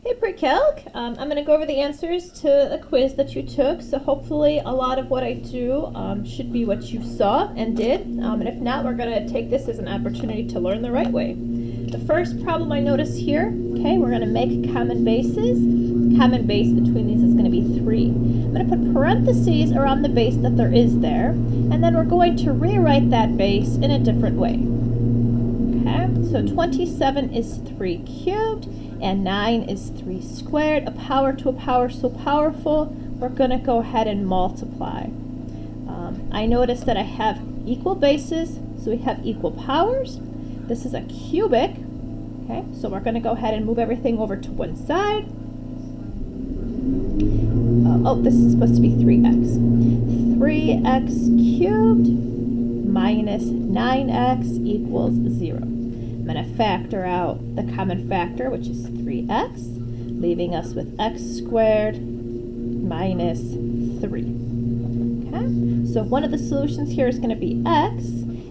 Hey Pre-Calc, I'm going to go over the answers to a quiz that you took, so hopefully a lot of what I do should be what you saw and did, and if not, we're going to take this as an opportunity to learn the right way. The first problem I notice here, okay, we're going to make common bases. Common base between these is going to be 3. I'm going to put parentheses around the base that there is there, and then we're going to rewrite that base in a different way. Okay, so 27 is 3 cubed, and 9 is 3 squared. A power to a power so powerful, we're going to go ahead and multiply. I notice that I have equal bases, so we have equal powers. This is a cubic, okay, so we're going to go ahead and move everything over to one side. Oh, this is supposed to be 3x. 3x cubed minus 9x equals 0. I'm going to factor out the common factor, which is 3x, leaving us with x squared minus 3. Okay, so one of the solutions here is going to be x,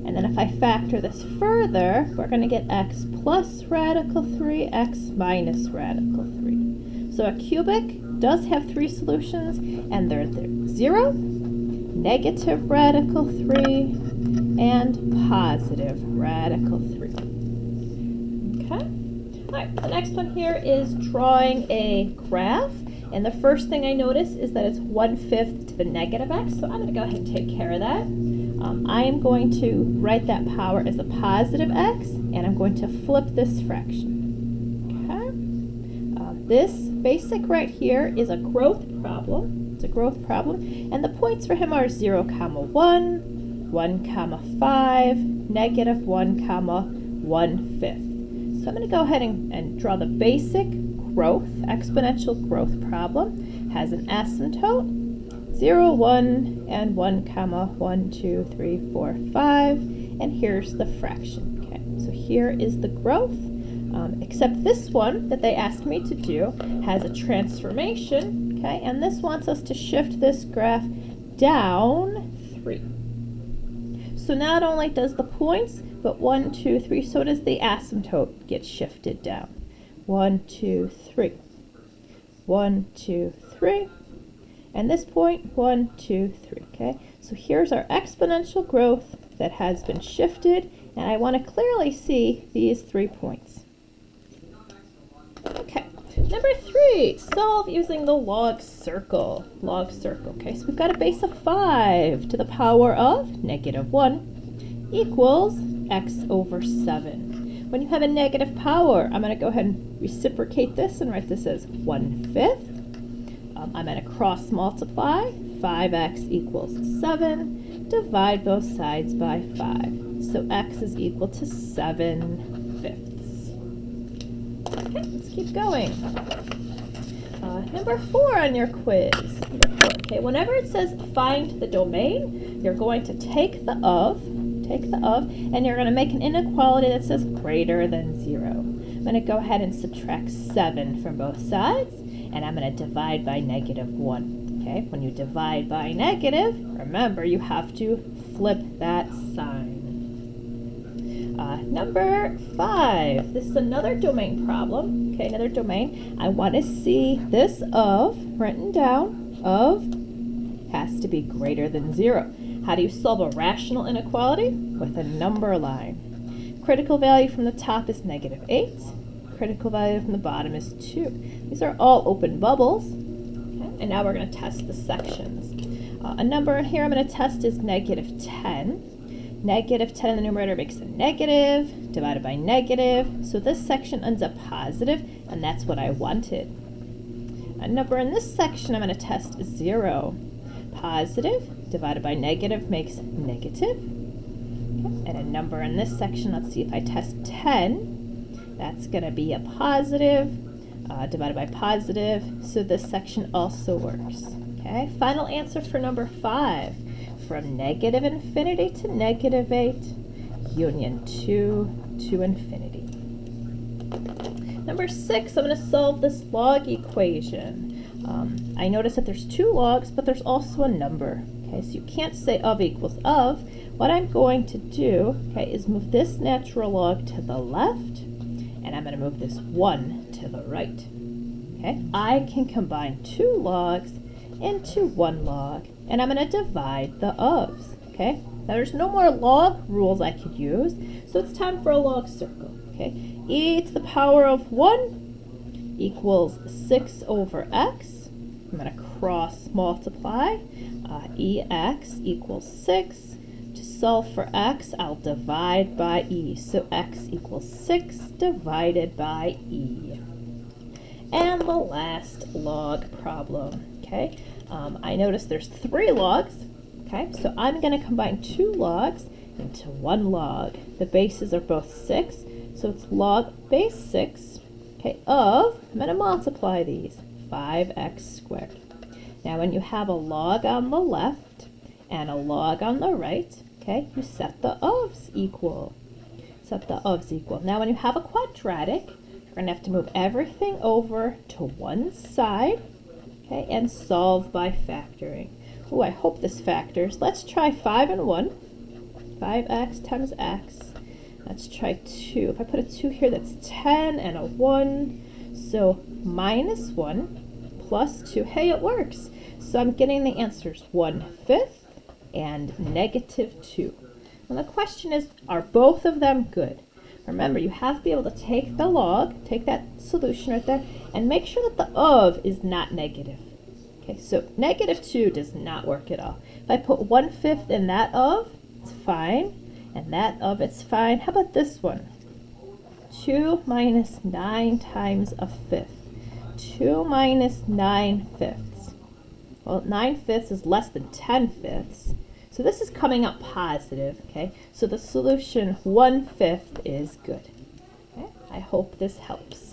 and then if I factor this further, we're going to get x plus radical 3, x minus radical 3. So a cubic does have 3 solutions, and they're 0, negative radical 3, and positive radical 3. Okay. All right, the next one here is drawing a graph, and the first thing I notice is that it's 1/5 to the negative x, so I'm going to go ahead and take care of that. I am going to write that power as a positive x, and I'm going to flip this fraction. Okay. This basic right here is a growth problem. It's a growth problem, and the points for him are 0, 1, 1, 5, negative 1, 1/5. So I'm going to go ahead and draw the basic growth, exponential growth problem. Has an asymptote, 0, 1, and 1, 1, 2, 3, 4, 5, and here's the fraction. Okay, so here is the growth, except this one that they asked me to do has a transformation, okay, and this wants us to shift this graph down 3. So not only does the points, but 1, 2, 3, so does the asymptote get shifted down. 1, 2, 3. 1, 2, 3. And this point, 1, 2, 3. Okay, so here's our exponential growth that has been shifted, and I want to clearly see these 3 points. Okay, number 3, solve using the log circle. Log circle. Okay, so we've got a base of 5 to the power of negative 1 equals x over 7. When you have a negative power, I'm going to go ahead and reciprocate this and write this as 1/5. I'm going to cross multiply. 5x equals 7. Divide both sides by 5. So x is equal to 7/5. Okay, let's keep going. Number 4 on your quiz. Number 4. Okay, whenever it says find the domain, you're going to take the of, and you're going to make an inequality that says greater than 0. I'm going to go ahead and subtract 7 from both sides, and I'm going to divide by negative 1. Okay, when you divide by negative, remember you have to flip that sign. Number 5, this is another domain problem. Okay, another domain. I want to see this of, written down, of has to be greater than 0. How do you solve a rational inequality? With a number line. Critical value from the top is negative 8. Critical value from the bottom is 2. These are all open bubbles. Okay, and now we're going to test the sections. A number here I'm going to test is negative 10. Negative 10 in the numerator makes a negative, divided by negative. So this section ends up positive, and that's what I wanted. A number in this section I'm going to test is 0. Positive divided by negative makes negative. Okay. And a number in this section, let's see if I test 10. That's going to be a positive divided by positive. So this section also works. Okay. Final answer for number 5. From negative infinity to negative 8, union 2 to infinity. Number 6, I'm going to solve this log equation. I notice that there's 2 logs, but there's also a number. Okay, so you can't say of equals of. What I'm going to do, okay, is move this natural log to the left, and I'm going to move this 1 to the right. Okay, I can combine 2 logs into 1 log, and I'm going to divide the ofs. Okay, now there's no more log rules I could use, so it's time for a log circle. Okay, e to the power of 1 equals 6 over x. I'm going to cross multiply. Ex equals 6. To solve for x, I'll divide by e. So x equals 6 divided by e. And the last log problem. Okay, I notice there's 3 logs. Okay, so I'm going to combine 2 logs into 1 log. The bases are both 6, so it's log base 6, okay, of, I'm going to multiply these, 5x squared. Now when you have a log on the left and a log on the right, okay, you set the ofs equal. Set the ofs equal. Now when you have a quadratic, you're going to have to move everything over to one side, okay, and solve by factoring. Oh, I hope this factors. Let's try 5 and 1. 5x times x. Let's try 2. If I put a 2 here, that's 10 and a 1. So minus 1 plus 2. Hey, it works. So I'm getting the answers 1/5 and negative 2. And the question is, are both of them good? Remember, you have to be able to take the log, take that solution right there, and make sure that the of is not negative. Okay, so negative 2 does not work at all. If I put 1/5 in that of, it's fine, and that of, it's fine. How about this one? 2 minus 9 times a fifth. 2 minus 9/5. Well, 9/5 is less than 10/5. So this is coming up positive, okay? So the solution 1/5 is good. Okay? I hope this helps.